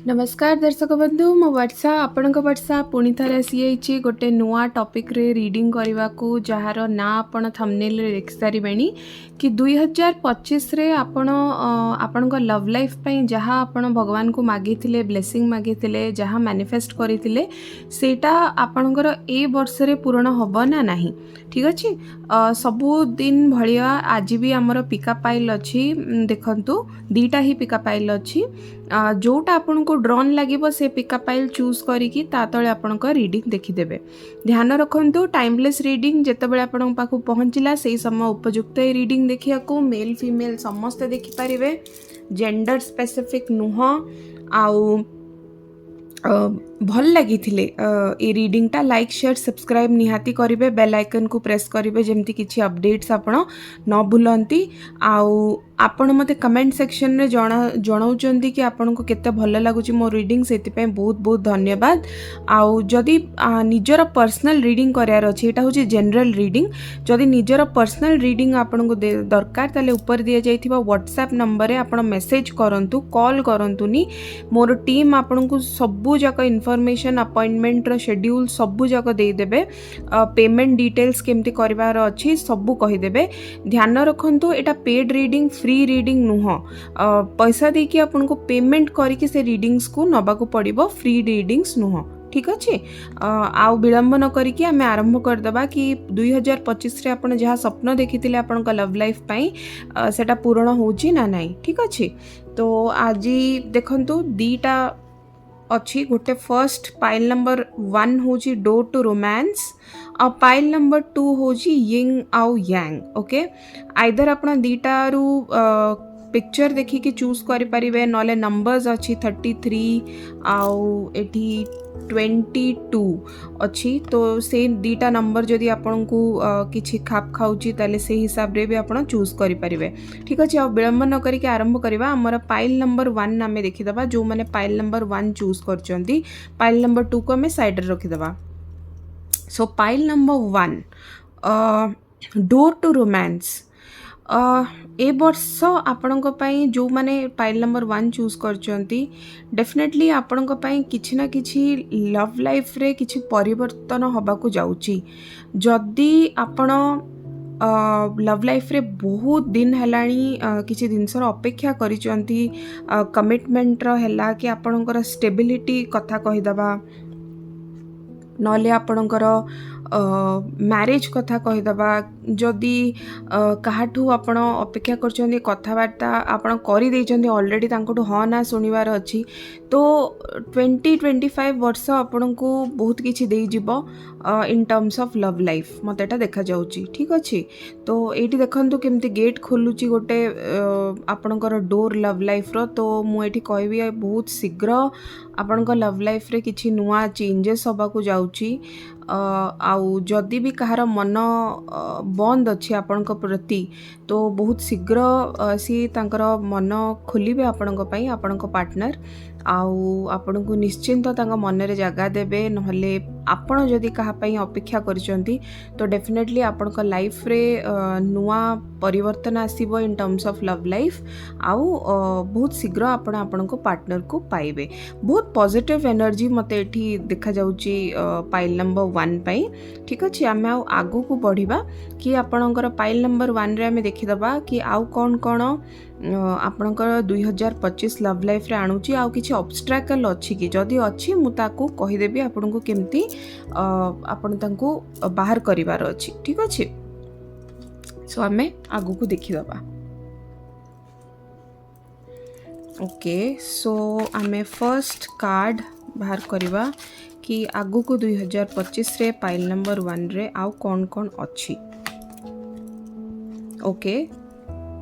नमस्कार दर्शक बंधु मो वर्षा आपणक वर्षा पुणी थे आसी गोटे नुआ टॉपिक रे रीडिंग करने को जार ना आपण थंबनेल रे देख सारे कि 2025 रे आपण लव लाइफ पई जहाँ आपण भगवान को मागी ब्लेसिंग मागी जहाँ मैनिफेस्ट करते सेटा आपणकर ए वर्ष रे पूर्ण हब ना नहीं। ठीक अच्छे सबु दिन भलिया आज भी आमर पिका पाइल अच्छी देखंतु दीटा ही पिका पाइल अच्छी जोटा आपन को ड्रोन लगे से पिका पाइल चूज करिकी ता तले आपन को रीडिंग देखिदेबे। ध्यान रखंतु टाइमलेस रीडिंग जेतेबेले आपन पाखु पहुँचला से समय उपयुक्त रीडिंग देखिया को मेल फीमेल समस्ते देखि पारिबे। जेंडर स्पेसिफिक नुह आउ भल लगी ए रीडिंगटा लाइक शेयर सब्सक्राइब निहाती करेंगे बेल आइकन को प्रेस करेंगे जमती किसी अपडेट्स आपण न भूलती आपण मते कमेंट सेक्शन रे जणाउचंती कि आपण को केते भल लागुची मो रीडिंग सेति पे बहुत बहुत धन्यवाद। आउ जदि निजर पर्सनल रीडिंग करार अछि एटा होची जनरल रीडिंग जदि निजर पर्सनल रीडिंग आपण को दरकार ताले ऊपर दिया जाइथिबा व्हाट्सएप नंबर रे आपण मेसेज करंतु कॉल करंतुनी मोर टीम आपण को सबु जाक इनफॉरमेशन अपॉइंटमेंट रो शेड्यूल सबु जाक दे देबे। पेमेंट डिटेल्स केमती करबार अछि सबु कहि देबे। ध्यान रखंतु एटा पेड रीडिंग फ्री रीडिंग नुह पैसा देकी आपन को पेमेंट करके से रीडिंग्स को नबा को पड़िबो फ्री रीडिंग्स नुह। ठीक अच्छे आउ विलंब न करिकी आमे आरंभ करदबा कि 2025 रे आपण जहाँ स्वप्न देखिथिले आपण का लव लाइफ पई सेटा पूर्ण होची ना नाही। ठीक अच्छे तो आज देखंतु दीटा अच्छी गोटे फर्स्ट पाइल नंबर 1 होची डोर टू रोमांस और पाइल नंबर 2 होची यिंग आउ यांग। ओके आइदर आपण दीटा रु पिक्चर देखी कि चूज करि परिबे नले नंबर्स अच्छी 33 आउ एठी 22 अच्छी तो से दीटा नंबर जदि आपण को किछि खाप खाउची ताले से हिसाब रे भी आपण चूज करि परिबे। ठीक अछि आ विलंब न करी के आरंभ करबा। हमर पाइल नंबर 1 नामे देखि दबा जो माने पाइल नंबर 1 चूज करचंती पाइल नंबर 2 को हमें साइड रे रखि दबा। So pile number 1 door to romance ए वर्ष आपणक पई जो माने पाइल नंबर 1 चूज करचंती डेफिनेटली आपणक पई किछि ना किछि लव लाइफ रे किछि परिवर्तन होबा को जाउची। जदि आपण लव लाइफ रे बहुत दिन हेलाणी किछि दिनसर अपेक्षा करिचंती कमिटमेंट रो हैला कि आपणकर स्टेबिलिटी कथा कहि दबा नले आपणकर मैरिज कथा कहीदबा जदि काहाठू आपण अपेक्षा करछन्ती कथबार्ता आपण करि दैछन्ती ऑलरेडी तांकोठू हाँ ना सुनिवार अछि तो 2025 वर्ष आपण को बहुत किछि देई जिवो इन टर्म्स ऑफ लव लाइफ मते एटा देखा जाउची। ठीक अछि तो एठी देखंतु केमती गेट खोलुची गोटे आपणकर डोर लव लाइफ रो तो मु एठी कहबी बहुत शीघ्र आपणक लव लाइफ रे किछि नुआ चेंजेस होबा को जाउची। आउ जदि भी कहार मन बंद अच्छी आपण प्रति तो बहुत शीघ्र सी तांकर मन खोलिबे आपण पार्टनर आउ आपण को निश्चिंत तांग मन रे जगह देबे नहले आपण जदि कहा पई अपेक्षा करचंती तो डेफिनेटली आपण का लाइफ रे नुआ परिवर्तन आसीबो in terms of love life आउ बहुत शीघ्र आपण को पार्टनर को पाइबे। बहुत पॉजिटिव एनर्जी मते एठी देखा जाउची पाइल नंबर 1 पई। ठीक अछि आमे आगु को बढ़िबा कि आपणकर पाइल नंबर 1 रे आमे देखिदबा कि आउ कोन कोन आपणकर 2025 लव लाइफ रे आणुची आउ किछि ऑब्स्ट्रैकल अछि कि जदि अछि मु ताको कहि देबी आपन को केमती आपन तांको बाहर करिवार अछि। ठीक अछि सो आमे आगु को देखिदबा। ओके सो आमे फर्स्ट कार्ड बाहर करिवा कि आगु को 2025 रे पाइल नंबर 1 रे आउ कोन कोन अछि। Okay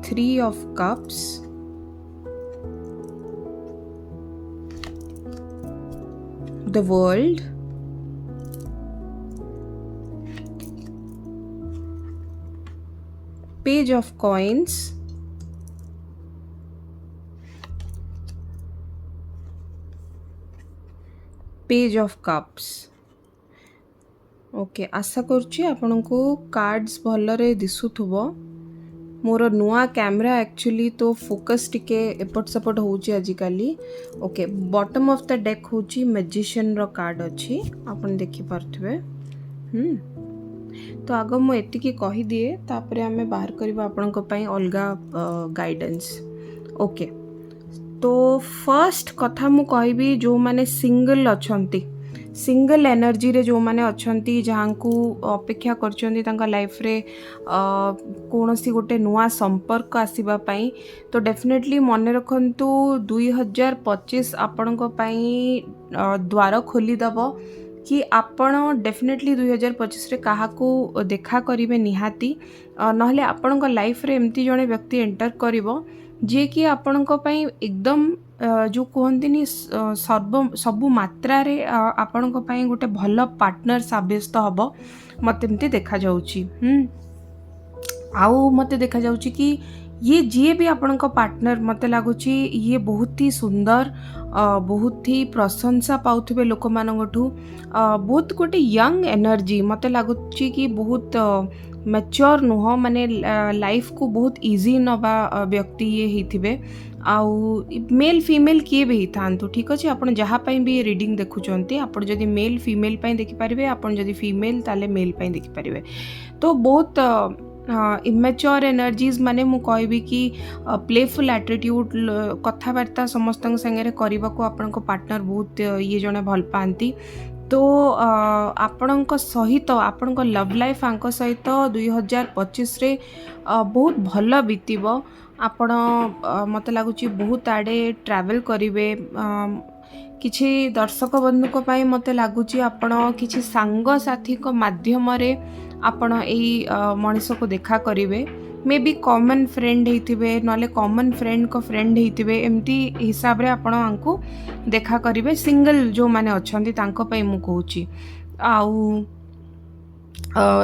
3 of cups, the world, page of coins, page of cups। Okay आशा करुच्ची आपन को कार्ड्स भलरे दिसुथुबो मोर नुआ कैमरा एक्चुअली तो फोकस टिके एपट सेपट होउची आजिकाली। Okay bottom of the deck होउची मैजिशियन रो कार्ड अच्छी आपन देखि पारथुबे। तो आग मु एतिकी कहि दिए तापरे आमे बाहर करबा आपनको पई अलगा गाइडेंस। ओके तो फर्स्ट कथा मु कहबी जो माने सिंगल अछंती सिंगल एनर्जी रे जो माने अछंती जहां को अपेक्षा करछंती तांका लाइफ रे कोनोसी गोटे नुआ संपर्क आसीबा पई तो डेफिनेटली मन रखंतु 2025 आपनको पई द्वार खोली दबो कि आपण डेफिनेटली 2025 रे काहा को देखा करिवे निहाती नहले आपनको लाइफ रे एमती जणे व्यक्ति एंटर करिवो जे कि आपनको पई एकदम जो कहते सबु मात्रा रे आपनको पई गोटे भल पार्टनर साब्यस्त हम मत एमती देखा जाउची। आउ मते देखा जाउची कि ये जी भी आपनको पार्टनर मते लागुची ये बहुत ही सुंदर बहुत ही प्रशंसा पाउथबे लोक मानगठू बहुत गोटे यंग एनर्जी मते लागुची कि बहुत मैच्योर नुह माने लाइफ को बहुत इजी नवा व्यक्ति ये हिथिबे आउ मेल फीमेल किए भी थांतु ठीक अच्छे आपन जहाँ भी रीडिंग देखुचंती आपन जदि मेल फीमेल पाई देखि पारिबे आपन जदि फीमेल ताले मेल पाई देखि पारिबे। तो बहुत इमेच्योर एनर्जीज माने मु कहबी कि प्लेफुल एटीट्यूड कथाबार्ता समस्त संगे करने को आपन को पार्टनर बहुत ये जने भल पाती। तो आपणक सहित आपणक लव लाइफ आंक सहित 2025 रे बहुत भल बीतब आपण मत लगुच बहुत आड़े ट्रैवल करेंगे किछि दर्शक बंधुक पाई मते लगुच आपण किछि सांग साथी को माध्यम रे आपण एई मनीष को देखा करेंगे मे बी कॉमन फ्रेंड होइथिबे नले कॉमन फ्रेंड को फ्रेंड होइथिबे एमती हिसाब रे आपण आंको देखा करेंगे सिंगल जो माने अछंती तांको पई मु कहूची आउ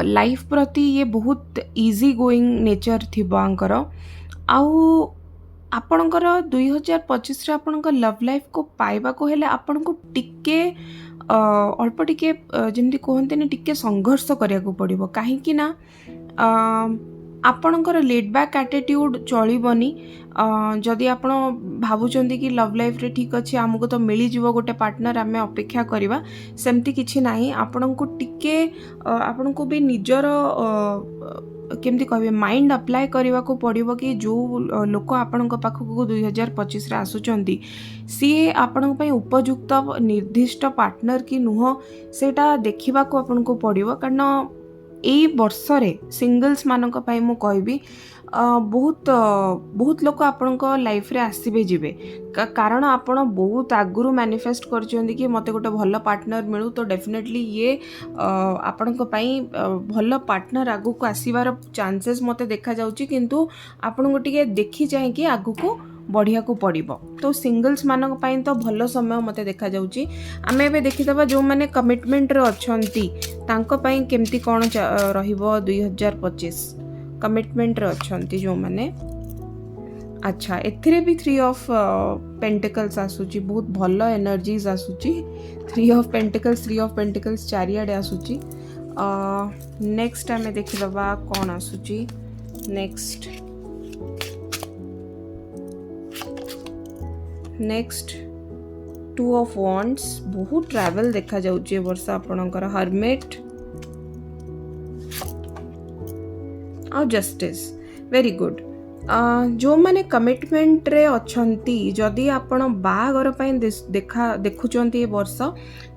लाइफ प्रति ये बहुत इजी गोइंग नेचर थिबो आंकर आउ आपणकर 2025 रे आपणकर लव लाइफ को पाइबा को हेले आपणको टिके अल्प टिके जेमती कहते टिके संघर्ष करिया को पड़िबो काहे कि ना आपणकर लेट बैक एटीट्यूड चलिबनी जदि आपण भावुचंदी कि लव लाइफ रे ठीक अच्छे आमको तो मिली जीवो गोटे पार्टनर आमे अपेक्षा करिबा सेमती किछि नाही आपणको टिके आपणको भी निजर केमती कहबे माइंड अप्लाई करने को पड़ो कि जो लोक आपण पाखक 2025 आसुचंती सी आपण उपयुक्त निर्दिष्ट पार्टनर कि नुह सेटा देखा को आपण को पड़ो कारण यही वर्ष रे सिंगल्स मानक पई मु कहबी बहुत बहुत लोक आपण लाइफ रे आसीबे जिबे कारण आपण बहुत आगुरु मैनिफेस्ट करछंदी कि मते गोटे भल पार्टनर मिलू तो डेफिनेटली ये आपण पई भल पार्टनर आगु को आसीबार चांसेस मते देखा जाउची किंतु आपण गोटिके देखि चाहे कि आगु को बढ़िया को पड़िबो। तो सिंगल्स मानक पई तो भल समय मते देखा जाउची आमे एबे देखितबा जो माने कमिटमेंट रे अछंती तांको पई केमती कोन रहिबो 2025 कमिटमेंट रे अछंती जो माने अच्छा एथिरे भी 3 ऑफ पेंटिकल्स आसुची बहुत भल एनर्जीज आसुची 3 ऑफ पेंटिकल्स चारियाडे आसुची नेक्स्ट आमे देखिदबा कोन आसुची नेक्स्ट 2 ऑफ वॉन्ड्स बहुत ट्रैवल देखा जाउची वर्ष आपणकर हर्मिट और जस्टिस वेरी गुड जो माने कमिटमेंट रे अछंती जदि आपण बाहागर पई देखुचंती ए वर्ष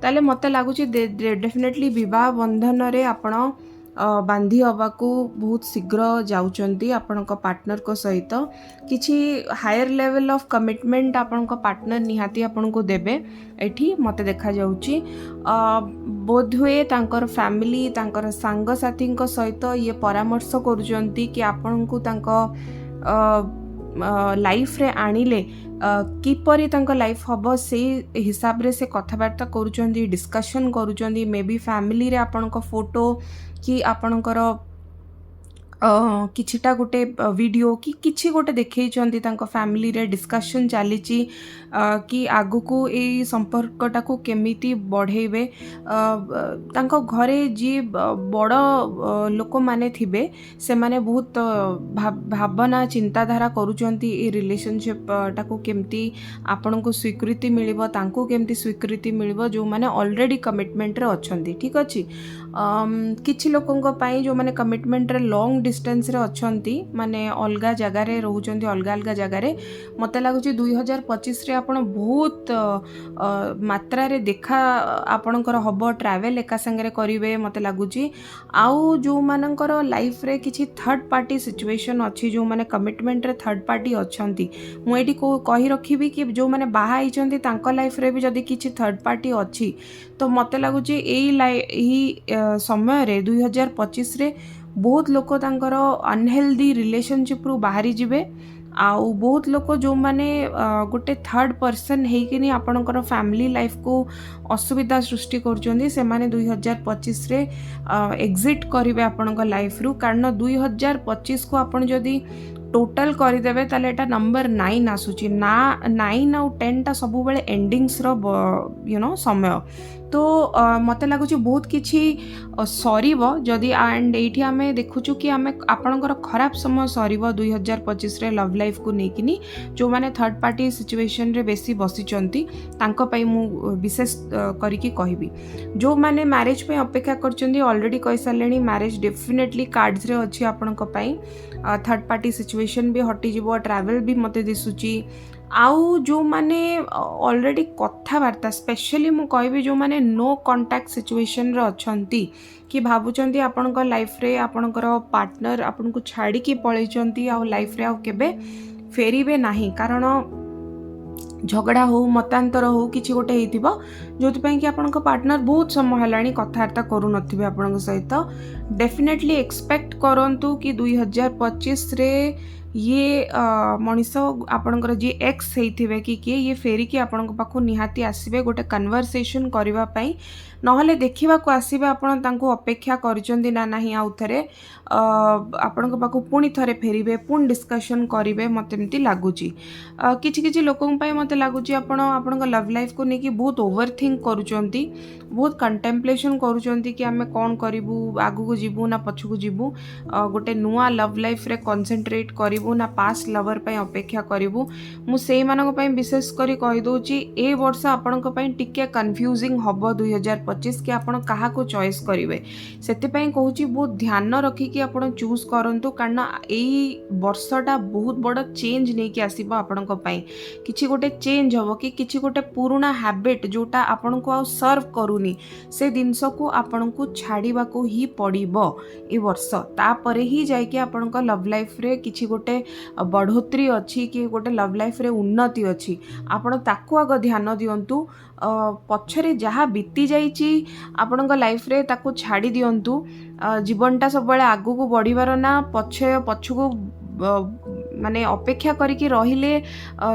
ताले मते लागुची डेफिनेटली विवाह बंधन रे आपण बांधी हवा को बहुत शीघ्र जाउचंती आपण को पार्टनर को सहित किछि हायर लेवल ऑफ कमिटमेंट आपण को पार्टनर निहाती आपण को देबे एठी मते देखा जाउची बोध हुए तांकर फैमिली तांकर सांग साथी को सहित ये परामर्श करूचंती कि आपण को तांको लाइफ रे आनिले किपरि तांको लाइफ हबो से हिसाब रे से कथाबार्ता करूचंती डिस्कशन करूचंती मे बी फैमिली रे आपण को फोटो कि आपणकर किछिटा गोटे वीडियो कि किछि गोटे देखैचंती तांको फैमिली रे डिस्कशन चलीची कि आगुको ए संपर्कटाको केमिति बढ़ेबे तांको घरे जी बड़ लोक माने थिबे से माने बहुत भावना चिंताधारा करूचंती ए रिलेशनशिप टाको केमती आपनको स्वीकृति मिलिबो तांको केमती स्वीकृति मिलिबो जो माने ऑलरेडी कमिटमेंट रे अछंती ठीक अछि किछि लोकंक पई जो माने कमिटमेंट रे लॉन्ग डिस्टेंस रे अछंती माने अलगा जगह रे रहउचंती अलगा अलगा जगह रे मते लागुची 2025 रे आपण बहुत मात्रा रे देखा आपणकर हब ट्रैवल एका संगे करिवे मते लागुची आउ जो मानकर लाइफ रे किछि थर्ड पार्टी सिचुएशन अछि जो माने कमिटमेंट रे थर्ड पार्टी अछंती मु एठी को कहि रखिबी कि जो माने बाहा आइचंती तांको लाइफ रे भी जदी किछि थर्ड पार्टी अछि तो मते लागुची एही समय रे 2025 रे बहुत लोक तांकर अनहेल्दी रिलेशनशिप रु बाहरी जिवे आउ बहुत लोक जो माने गोटे थर्ड पर्सन हेकिनी आपणकर फैमिली लाइफ को असुविधा सृष्टि करछंदी से माने 2025 रे एग्जिट करिवे आपणक लाइफ रु कारण 2025 को आपण जदी टोटल करदेवे ताले एटा नंबर 9 आसुची ना 9 आउ 10 टा सब बेले एंडिंग्स रो समय तो मते लागुची बहुत किछि सरीबो जदी एंड एठी आमे देखुछु कि आमे आपणकर खराब समय सरीबो 2025 रे लव लाइफ को नेकिनी जो माने थर्ड पार्टी सिचुएशन रे बेसी बसिचंती तांको पई मु विशेष करिकि कहबी जो माने मैरिज पे अपेक्षा करचंदी ऑलरेडी कहि सालेनी मैरिज डेफिनेटली कार्ड्स रे अछि आपणको पई थर्ड पार्टी सिचुएशन भी हटि जीवो ट्रैवल भी मते दिसुची आउ जो माने ऑलरेडी कथावार्ता स्पेशली मु कहबी जो माने नो कांटेक्ट सिचुएशन रे अछंती कि भाबुचंती आपणक लाइफ रे आपणकर पार्टनर आपनको छाड़ी की पळैचंती आ लाइफ रे आ केबे फेरीबे नाही कारण झगड़ा हो मतांतर हो किछि गोटे हेतिबो जोथि कि आपणक पार्टनर बहुत समय हलाणी कथावार्ता करू नथिबे आपणक सहित डेफिनेटली एक्सपेक्ट करंतु कि 2025 रे ये मनीष आपणकर जी एक्स हेइथिबे कि ये फेरी कि आपणक पाखु निहाती आसीबे गोटे कन्वर्सेशन करिवा पई नहले देखिबा को आसीबे आपण तांको अपेक्षा करचंदी ना नाही आउ थरे आपणक पाखु पुणी थरे फेरिबे पुणी डिस्कशन करिवे मते एमती लागुची किछि किछि लोकन पई मते लागुची आपणक लव लाइफ को नेकी बहुत ओवरथिंक करूचंती बहुत कंटेम्पलेशन करूचंती कि आमे कोन करिवु आगु को जीवु ना पछु को जीवु गोटे नुआ लव लाइफ रे कंसंट्रेट करिवु ना पास्ट लवर पई अपेक्षा करिवु मु सेई मानक पई विशेष करी कहि दोची ए वर्ष आपणक पई टिके कंफ्यूजिंग हबो 2025 कि आपण काहा को चॉइस करिवे सेति पई कहूची बहुत ध्यान रखी कि आपण चूज करंतु कारण एई वर्षटा बहुत बड़ चेंज नै कि आसीबो आपणक पई किछि गोटे चेंज हबो कि किछि गोटे पुराना हैबिट जोटा आपण को आ सर्व करूनी से दिनस को आपण को छाड़ीबा को ही पड़िबो ए वर्ष तापरे ही जाय कि आपण को लव लाइफ रे किछि गोटे बढ़ोतरी अछि कि गोटे लव लाइफ रे उन्नति अछि आपण ताको आग ध्यान दियंतु पछरे जहाँ बीती जाइछि आपणक लाइफ रे ताको छाड़ी दियंतु जीवनटा सब बेले आगु को बढ़िबार ना पछको माने अपेक्षा करिकी रहिले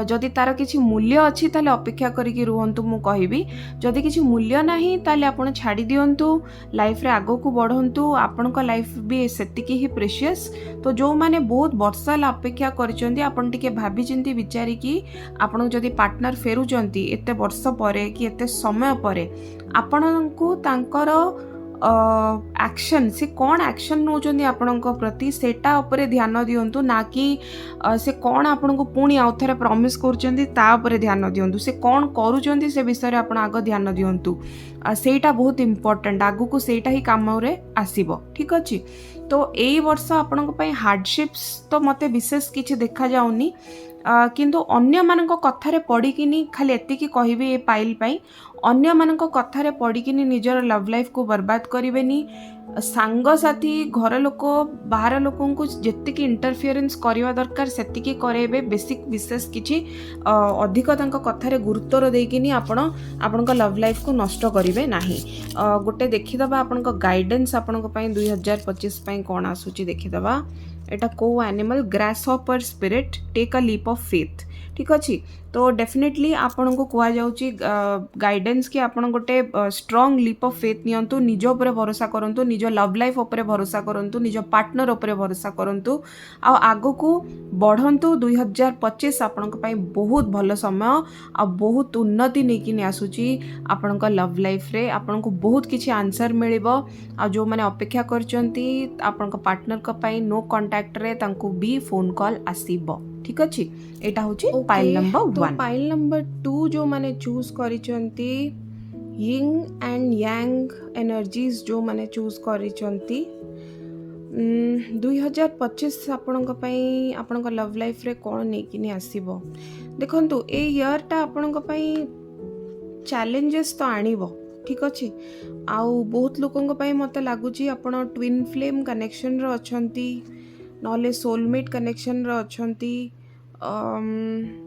जदि तार किछि मूल्य अछि ताले अपेक्षा करिकी रुहंतु मु कहिबी जदि किछि मूल्य नाही ताले आपण छाड़ी दियंतु लाइफ रे आगो को बढ़ंतु आपणक लाइफ भी सेतिकी ही प्रेशियस तो जो माने बहुत वर्षाल अपेक्षा करचंती आपण टिके भाबी चिंती विचारी कि आपण जदि पार्टनर फेरुचंती एते वर्ष परे कि एते समय परे आपणको तांकर एक्शन से कौन एक्शन नौचंदी आपणक प्रति सेटा उपरे ध्यान दियंतु ना कि से कौन आपणको पुणी आउ थरे प्रॉमिस करचंदी ता उपरे ध्यान दियंतु से कौन करूचंदी से विषय रे आपण आग ध्यान दियंतु सेटा बहुत इंपोर्टेंट आगु को सेटा ही काम रे आसीबो ठीक अछि तो एई वर्ष आपणक पई हार्डशिप्स तो मते विशेष किछि देखा जाउनी किंतु अन्य मानक कथारे पड़िकिनी खाली एतिकी कहबी ए पाइल पाई अन्य मानक कथारे पड़िकिनी निजर लव लाइफ को बर्बाद करिवेनी सांग साथी घर लोक बाहर लोकन को जेतिकी इंटरफियरेंस करवा दरकार सेतिकी करेबे बेसिक विशेष किछि अधिक तांक कथारे गुरुत्व देकिनी आपणक लव लाइफ को नष्ट करिवे नाही गोटे देखिदबा आपणक गाइडेंस आपणक पई 2025 पई कोन आसुची देखिदबा एटा को animal grasshopper spirit take a leap of faith ठीक अच्छे। तो डेफिनेटली आपण को कह जाउची गाइडेंस कि आपण गोटे स्ट्रॉन्ग लीप ऑफ फेथ नियंतु, निज ऊपर भरोसा करंतु, निज लव लाइफ ऊपर भरोसा करंतु, निज पार्टनर ऊपर भरोसा करंतु आ आगो को बढ़ंतु। 2025 आपण को पई बहुत भलो समय आ बहुत उन्नति नेकिन आसुची आपण को लव लाइफ रे। आपण को बहुत किछि आंसर मिलिबो आ जो माने अपेक्षा करचंती आपण को पार्टनर को पई नो कांटेक्ट रे तांको भी फोन कॉल आसीबो। ठीक अच्छे। एटा होची पाइल नंबर 1। तो पाइल नंबर 2 जो माने चूज करिचंती यिंग एंड यांग एनर्जीज जो माने चूज करिचंती 2025 आपणक पई आपणक लव लाइफ रे कोन नेकिनी आसीबो। देखंतु ए ईयर टा आपणक पई चैलेंजेस तो आनिबो। ठीक अच्छे। आउ बहुत लोकंक पई मते लागुची आपण ट्विन फ्लेम कनेक्शन रे अछंती, नले सोलमेट कनेक्शन रे अछंती।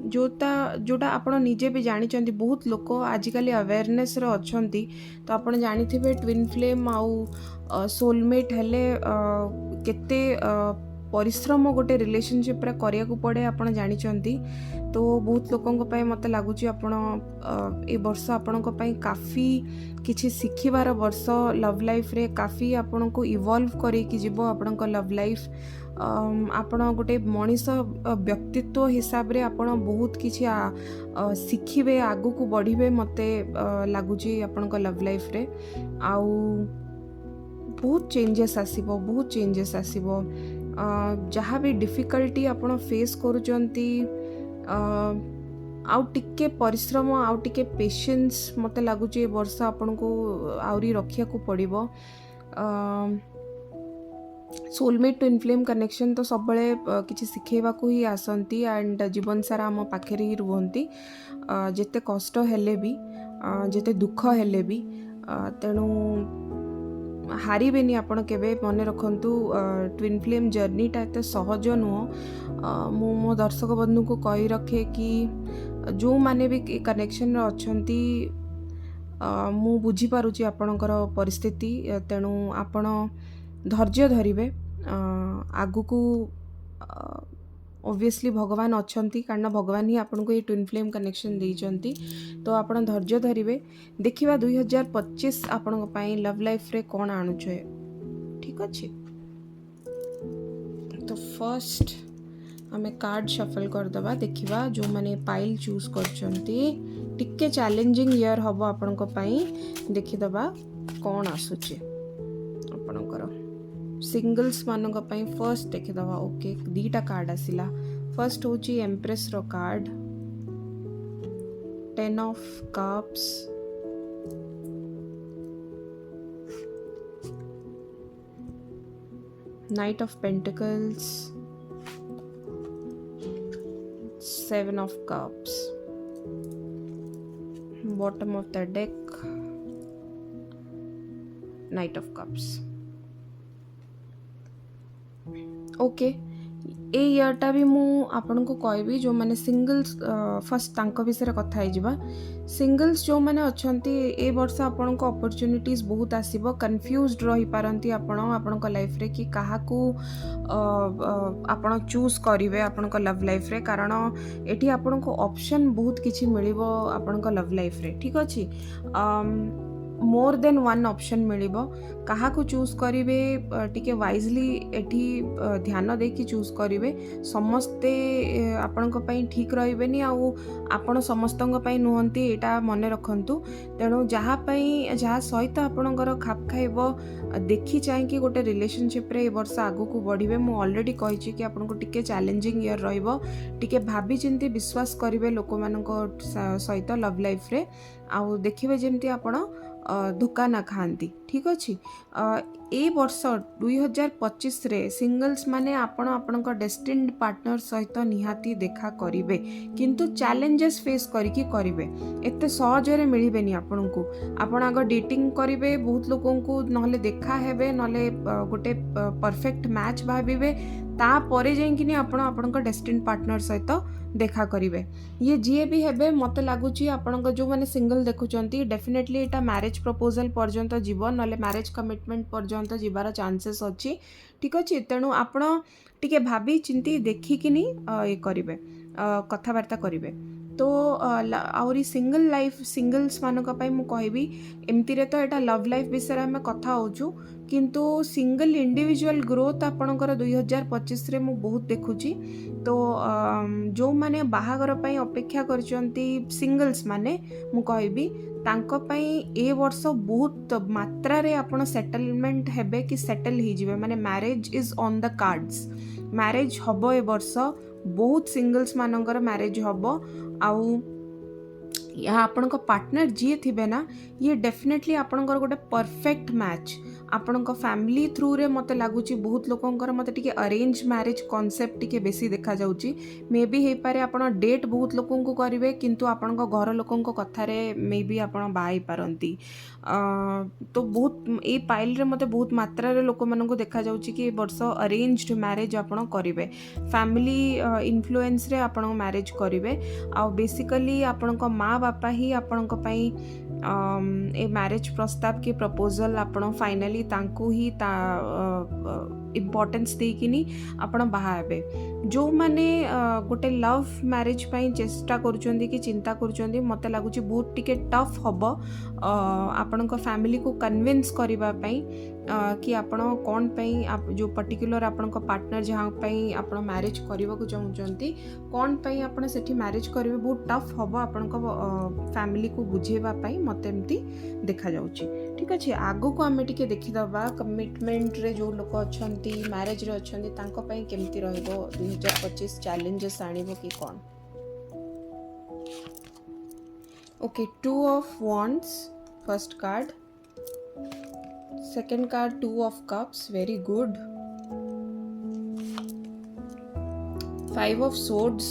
जोटा आपण निजे भी जानी बहुत लोक आजिकल अवेयरनेस रे अछंती। तो आपण जानिथिबे ट्विन फ्लेम आउ सोलमेट हेले केते परिश्रम गोटे रिलेशनशिप रे करिया को पड़े आपण जानिचंती। तो बहुत लोकंक पई मते लागुची आपण ए वर्ष आपणक पई काफी किछि शिखिबार वर्ष लव लाइफ रे काफी आपण को इवॉल्व करे कि जीवो आपणक लव लाइफ। आपण गोटे मनीष व्यक्तित्व हिसाब रे आपण बहुत किछि शिखिबे, आगु को बढ़िबे मते लागुची आपणक लव लाइफ रे। आउ बहुत चेंजेस आसीबो, बहुत चेंजेस आसीबो। जहाँ भी डिफिकल्टी आपण फेस करूचंती आउ टिके परिश्रम आउ टिके पेशेंस मते लागुची वर्ष आपण को आउरी रखिया को पड़िबो। सोलमेट ट्विन फ्लेम कनेक्शन तो सब बड़े किसी शिखेबा को ही आसंती एंड जीवन सारा आम पाखे ही रुहंती। जेते कष्ट हेले भी जेते दुख हेले भी तेणु हारिबेनी आपण केबे। मन रखंतु ट्विन फ्लेम जर्नीटा एते सहज नुह। मो दर्शक बंधु को कही रखे कि जो माने भी कनेक्शन रे अछंती मु बुझी पारुची आपणकर परिस्थिति। तेणु आपण धैर्य धरिबे। आगु को ऑब्वियसली भगवान अछंती कारण भगवान ही आपन को ये ट्विन फ्लेम कनेक्शन देइचंती। तो आपण धैर्य धरिबे। देखिबा 2025 आपन को पई लव लाइफ रे कोन आनु छै। ठीक अछि। तो फर्स्ट हमें कार्ड शफल कर दबा। देखिबा जो माने पाइल चूज करचंती टिके चैलेंजिंग ईयर हबो आपन को पई। देखि दबा कोन आसुचे आपनकर सिंगल्स मानक पई। फर्स्ट देखि दबा। ओके दीटा कार्ड आसिला। फर्स्ट होची एम्प्रेस रो card, 10 of cups, knight of pentacles, 7 of cups, bottom of the deck, knight of cups. Okay ए ईयरटा भी मु आपन को कहबी जो माने सिंगल्स फर्स्ट तांको विषय कथा है जिबा। सिंगल्स जो माने अछंती ए वर्ष आपन को अपॉर्चुनिटीज बहुत आसीबो। कंफ्यूज्ड रही पारंती आपन को लाइफ रे कि काहा को आपन चूज करिवे आपन को लव लाइफ रे। कारण एठी आपन को ऑप्शन बहुत किछि मिलिबो आपन को लव लाइफ रे। ठीक अछि। मोर देन वन ऑप्शन मिलिबो। काहा को चूज करिवे टिके वाइजली एठी ध्यान दे कि चूज करिवे। समस्ते आपन को पई ठीक रहिबेनी आउ आपन समस्तन को पई नुहंती एटा मने रखंतु। तेणु जहाँ पई जहाँ सहित आपनकर खाप खाइबो देखि चाहि कि गोटे रिलेशनशिप रे ए वर्ष आगु को बढ़िबे। मु ऑलरेडी कहिछि कि आपन को टिके चैलेंजिंग ईयर रहिबो। टिके भाबी चिंती विश्वास करिवे लोक मानको सहित लव लाइफ रे। आउ देखिबे जेमती आपण धोखा ना खाती। ठीक अच्छे। ए वर्ष 2025 रे सिंगल्स माने आपण आपन डेस्टिन्ड पार्टनर सहित निहाती देखा करिवे, किंतु चैलेंजेस फेस करिकी करिवे। एते सहजरे मिलिबेनी आपन को। आपण आग डेटिंग करिवे, बहुत लोगों को नहले देखा हेबे, नहले गोटे परफेक्ट मैच भाबिवे, तापरे जाइकिनी आपण आपन डेस्टिन्ड पार्टनर सहित देखा करिवे। ये जी भी हेबे मते लागुची आपण जो माने सिंगल देखुचंती डेफिनेटली एटा मैरिज प्रपोजल पर्यंत जीव, नले मैरिज कमिटमेंट पर्यंत जीवार चांसेस अच्छी। ठीक अच्छे। तेणु आपण टिके भाबी चिंती देखिकिनी ये करिवे। कथबार्ता करेंगे। तो आउरी सिंगल लाइफ सिंगल्स मानक मु कहबी एमती रे तो एटा लव लाइफ विषय आम कथा होचु किंतु सिंगल इंडिविजुअल ग्रोथ आपणकर 2025 रे मु बहुत देखुची। तो जो माने बाहागर पई अपेक्षा करचंती सिंगल्स माने मु कहबी तांको पई ए वर्ष बहुत मात्रा रे आपण सेटलमेंट हेबे कि सेटल ही जिवे माने marriage is on the cards. Marriage हबो ए वर्ष बहुत सिंगल्स मानकर मैरिज हबो। आउ यहाँ आपणक पार्टनर जी थे ना ये डेफिनेटली आपणकर गोटे परफेक्ट मैच आपणक फैमिली थ्रू रे मते लागुची। बहुत लोकंकर मते टिके अरेंज मैरिज कॉन्सेप्ट टिके बेसी देखा जाउची। मे बी हे पारे आपण डेट बहुत लोकन को करिवे किंतु आपणक घर लोकन को कथा रे मे बी आपण बाई पारंती। तो बहुत ए पाइल रे मते बहुत मात्रा रे लोक मन को देखा जाउची कि वर्ष अरेंज्ड मैरिज आपण करिवे फैमिली इन्फ्लुएंस रे आपण मैरिज करिवे। आ बेसिकली आपणक माँ बापा ही आपणक पई ए मैरिज प्रस्ताव के प्रपोजल आपण फाइनली तांको ही इम्पोर्टेंस देकिनी आपण बाहा हेबे। जो माने गोटे लव मैरिज पई चेष्टा करूचंदी कि चिंता करूचंदी मते लागुची बहुत टिके टफ हबो आपणक फैमिली को कन्विंस करिबा पई कि आपण कोन पई जो पर्टिकुलर आपणक पार्टनर जहाँ पई आपण मैरिज करबा को चाहूचंती कोन पई आपण सेठी मैरिज करिवे बहुत टफ हबो आपणक फैमिली को बुझेबा पई मते एमती देखा जाउची। ठीक अछि आगो को आमे टिके देखि दबा कमिटमेंट रे जो लोक अछंती मैरिज रे अछंती तांको पई केमती रहबो 2025 चैलेंजेस आनिबो कि कोन। Okay 2 of wands first card, second card 2 of cups very good, 5 of swords,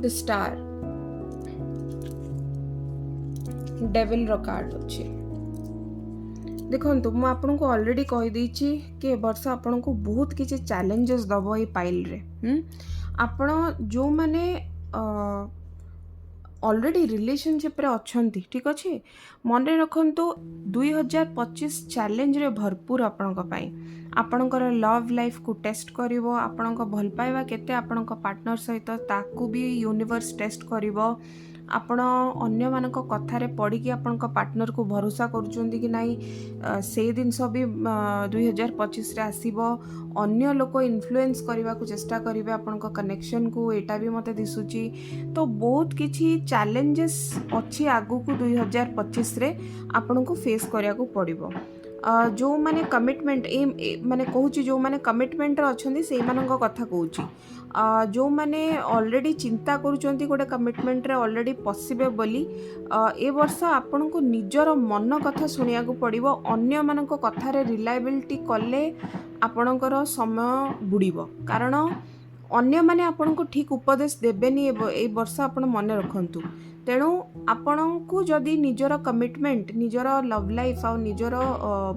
the star, devil रो कार्ड अछि। देखो मु आपन को ऑलरेडी कहि दैछि कि वर्ष आपन को बहुत किछि चैलेंजेस दबो ए पाइल रे। आपन जो माने ऑलरेडी रिलेशनशिप रे अछंती ठीक अछि मन रखंतु 2025 चैलेंज रे भरपूर आपन को पाई आपणकर लव लाइफ को टेस्ट करिवो आपन को भल पाइबा केते आपन को पार्टनर सहित ताकू भी यूनिवर्स टेस्ट करिवो। आपण अन्य मानक कथारे पड़ी कि आपण को पार्टनर को भरोसा करूचंदी कि नाही से जिनस भी 2025 रे आसीबो। अन्य लोक इन्फ्लुएंस करबा को चेष्टा करिवे आपण को कनेक्शन को एटा भी मते दिसुची। तो बहुत किछि चैलेंजेस अछि आगु को 2025 रे आपण को फेस करिया को पड़िबो। जो माने कमिटमेंट माने कहूची जो माने कमिटमेंट रे अछंदी से मानक कथा कहूची जो माने ऑलरेडी चिंता करूचंती गोटे कमिटमेंट रे ऑलरेडी पसिबे बोली ए वर्ष आपन को निजर मन कथा सुनिया को पड़िबो। अन्य मानक कथा रे रिलायबिलिटी कले आपणकर समय बुड़ीबो कारण अन्य माने आपन को ठीक उपदेश देबेनी ए वर्ष आपन मन रखंतु। तेणु आपण को जदि निजर कमिटमेंट निजर लव लाइफ आ निजर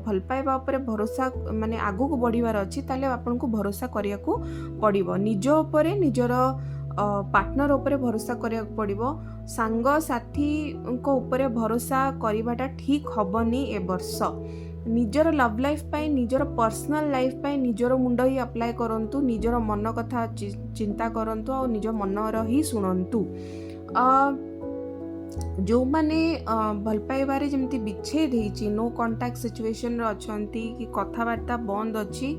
भल पाइबा ऊपर भरोसा माने आगु को बढ़िबार अछि ताले आपण को भरोसा करिया को पड़िबो। निज ऊपर निजर पार्टनर ऊपर भरोसा करिया को पड़िबो। सांग साथी को ऊपर भरोसा करिबाटा ठीक हबनी ए वर्ष। निजर लव लाइफ पाई निजर पर्सनल लाइफ पाई निजर मुंड ही अप्लाई करंतु निजर मन कथा चिंता करंतु और निज मनर ही शुणंतु। जो माने भल पाइबारे जमती विच्छेद होइछि नो कांटेक्ट सिचुएशन रे अछंती कि कथाबार्ता बंद अछि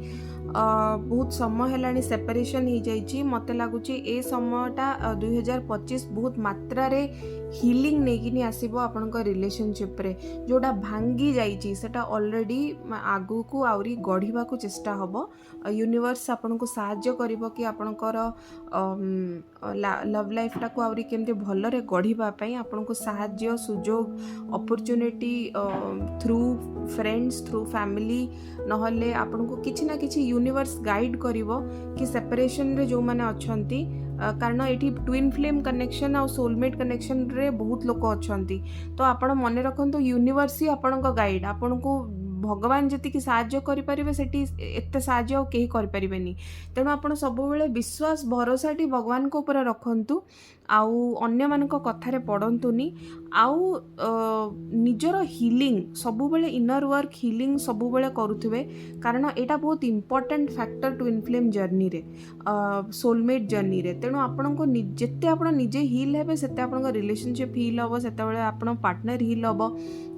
बहुत समय हेलानी सेपरेशन हो जाइछि मते लागुछि ए समयटा 2025 बहुत मात्रा रे हीलिंग नेकिनी आसीबो आपनका रिलेशनशिप रे जोटा भांगी जाइछि सेटा ऑलरेडी आगु को आउरी गढ़िबा को चेष्टा हबो। यूनिवर्स आपन को सहाय्य करिवो कि आपनकर लव लाइफ टा को आउरी केमते भल रे गढ़िबा पई आपन को सहाय्य सुजोग opportunity through friends through family नहले आपन को किछि ना किछि यूनिवर्स गाइड करिवो कि सेपरेशन रे जो माने अछंती कारण एठी ट्विन फ्लेम कनेक्शन और सोलमेट कनेक्शन रे बहुत लोक अछंती। तो आपण मन रखंतु यूनिवर्स ही आपण को गाइड आपण को भगवान जतिकि साहाय्य करिपारिबे सेठी एते साहाय्य आउ केही करिपारिबेनी। तेणु आपण सबुबेले विश्वास भरोसाटी भगवान को ऊपर रखन्तु आउ अन्य मानक कथारे पड़न्तुनी आउ निजर हिलिंग सबुबेले इनर वर्क हिलिंग सबुबेले करुथिबे कारण एटा बहुत important factor to inflame journey रे सोलमेट जर्नी रे। तेणु आपण को जेते आपण निजे हिल हेबे सेते आपण रिलेशनशिप हिल हबो सेते बेले आपण पार्टनर हिल हबो।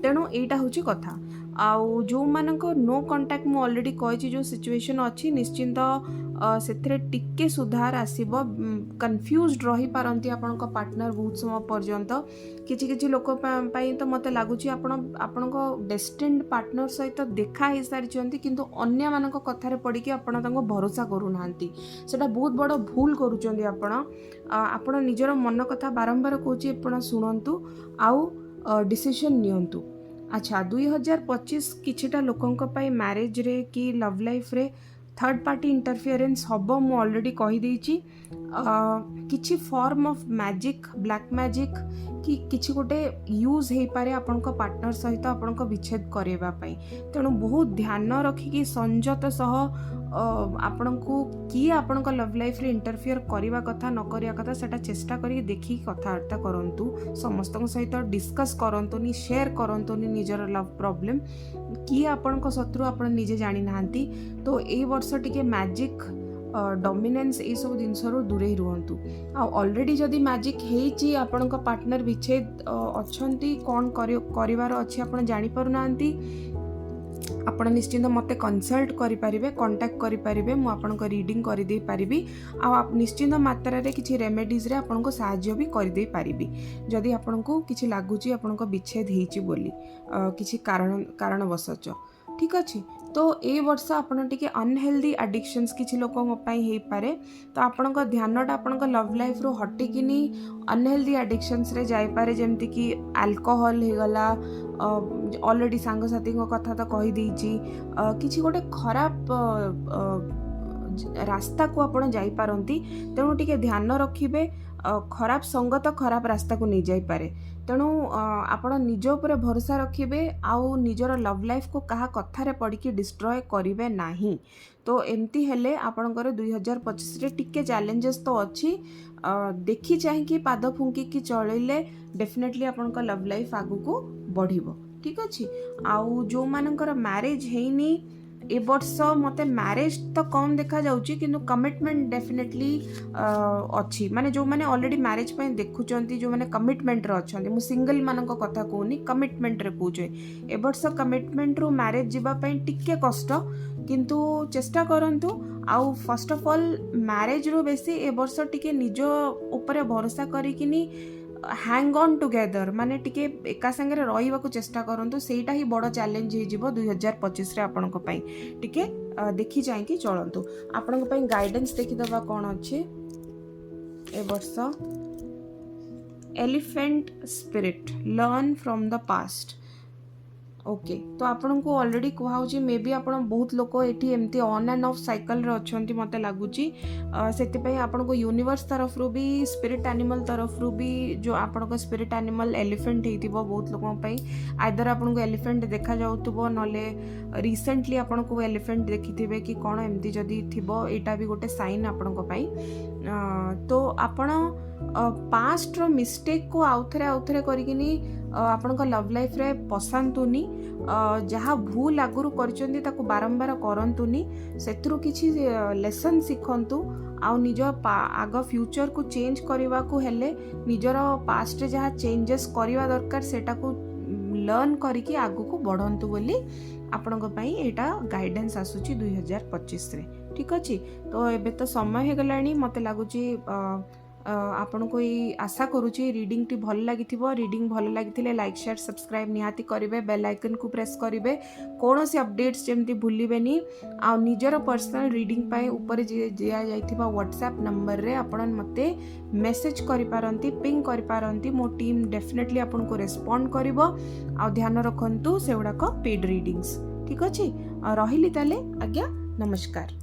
तेणु एटा होची कथा आउ जो मानक नो कांटेक्ट मु ऑलरेडी कहिछि जो सिचुएशन अछि निश्चिंत सेथरे टिके सुधार आसीबो। कंफ्यूज्ड रही पारंती आपनक पार्टनर बहुत समय पर्यंत किछि किछि लोक पई तो मते लागुछि आपनक डेस्टिन्ड पार्टनर सहित देखा हे सारिछंती किंतु अन्य मानक कथारे पड़ी कि आपण तांको भरोसा करू नांती सेटा बहुत बड़ भूल करूचंदी। आपण निजर मन कथा बारंबार कहूछि आपण सुनंतु आउ डिसीजन नियंतु। अच्छा 2025 किछिटा लोकंक पई मैरिज रे कि लव लाइफ रे थर्ड पार्टी इंटरफियरेंस हबो मु ऑलरेडी कहि देछि। किछि form of magic black magic कि किछि गोटे यूज हे पारे आपनक पार्टनर सहित आपनक विच्छेद करेबा पई। तेणु बहुत ध्यान रखिकी संयत सह आपनकु कि आपनक लव लाइफ रे इंटरफियर करिवा कथा न करिया कथा सेटा चेष्टा करी देखि कथाबार्ता करंतु समस्त सहित डिस्कस करंतुनी शेयर करंतुनी निजर लव प्रॉब्लम कि आपनक शत्रु आपण निजे जानि नांती। तो ए वर्ष टिके मैजिक डोमिनेंस ए सब जिनस दूरे रुहतु। ऑलरेडी जदि मैजिक हेची आपनक पार्टनर विच्छेद अछंती कोन करिवार अछि आपण जानि पारु नांती आपण निश्चिंत मते कंसल्ट करि परिबे कांटेक्ट करि परिबे मु आपनक रीडिंग करि दे परिबी आ आप निश्चिंत मात्रा रे किछि रेमेडीज रे आपनक सहाय्य भी करि दे परिबी जदि आपनक किछि लागुची आपनक विच्छेद हेची बोली किछि कारणवशच ठीक अछि। तो ए वर्ष आपण टिके अनहेल्दी एडिक्शंस किछि लोकन पई हे पारे तो आपनक ध्यानटा आपनक लव लाइफ रो हटिकिनी अनहेल्दी एडिक्शंस रे जाय पारे जेमति कि अल्कोहल हे गला ऑलरेडी सांग साथी को कथा तो कहि देछि किछि गोटे खराब रास्ता को आपण जाई पारंती। तेणु टिके ध्यान रखिबे खराब संगत खराब रास्ता को नहीं जाई पारे। तेणु आपण निज ऊपर भरोसा रखिबे आउ निजर लव लाइफ को कहा कथारे पड़िकी डिस्ट्रॉय करिवे नाही। तो एमती हेले आपणकर 2025 रे टिके चैलेंजेस तो अच्छी देखी चाहिए पाद फुंकी की चलैले डेफिनेटली आपणकर लव लाइफ आगु को बढ़िबो ठीक अछि। आउ जो मानकर मैरिज हेनी ए वर्ष मते मैरिज तो कम देखा जाउची किंतु कमिटमेंट डेफिनेटली अच्छी माने जो माने ऑलरेडी मैरिज पे देखुचंती जो माने कमिटमेंट रे अछंती मु सिंगल मानक कथा कहूनी कमिटमेंट रे कहूचे ए वर्ष कमिटमेंट रो मैरिज जीवा पे टिके कष्ट किंतु चेष्टा करंतु। आउ फर्स्ट ऑफ ऑल मैरिज रो बेसी ए वर्ष टिके निजो ऊपर भरोसा करिकिनी हैंग ऑन टुगेदर माने टिके एका संगे रहिबा को चेष्टा करंतु सेटा ही बड़ चैलेंज हे जिवो 2025 रे आपनक पई टिके देखि जाय कि चलंतु। आपनक पई गाइडेंस देखि दबा कोन अछि ए वर्ष elephant spirit learn from the past okay. तो आपन को ऑलरेडी कहूँ मे बी आप बहुत लोक ये एमती ऑन एंड ऑफ साइकिल रे अच्छी मत लगुच से आपन को यूनिवर्स तरफ रू भी स्पिरिट एनिमल तरफ रू भी जो आपन को स्पिरिट एनिमल एलिफेंट हो बहुत लोक आइदर आपन को एलिफेंट देखा जाउतबो नले रिसेंटली आपन को एलिफेंट देखिथिबे कि कौन एमती जदि थिबो एटा भी गोटे साइन आपन को पाई। तो आपण पास्ट रो मिस्टेक को आउथरे करिकिनी आपन लव लाइफ रे पसांतुनी जहाँ भूल आगुरु करचंदी ताको बारंबार करंतुनी सेतरु किछि लेसन सिखंतु आ निज आग फ्यूचर को चेंज करने को हेले निजर पास्ट जहाँ चेंजेस करवा दरकार सेटा को लर्न करके आगु को बढ़ंतु बोली आपन एटा गाइडेंस आसुची 2025 रे ठीक अच्छे। तो एबे तो समय हो गलानी मते लागुची आपन को ये आशा करुच्ची रीडिंग टी भल लगी रीडिंग भल लगी लाइक शेयर सब्सक्राइब निहाती करेंगे बेल आइकन को प्रेस करेंगे कौन से अपडेट्स जमती भूलें आ निजर पर्सनल रीडिंग पाए ऊपर दिया जाइथिबा व्हाट्सएप नंबर रे आपण मते मेसेज करि पारंती पिंग करि पारंती मो टीम डेफिनेटली आपन को रेस्पोंड करिवो आ ध्यान रखंतु सेउडा को पेड रीडिंग्स ठीक अछि। रहिली ताले आज्ञा नमस्कार।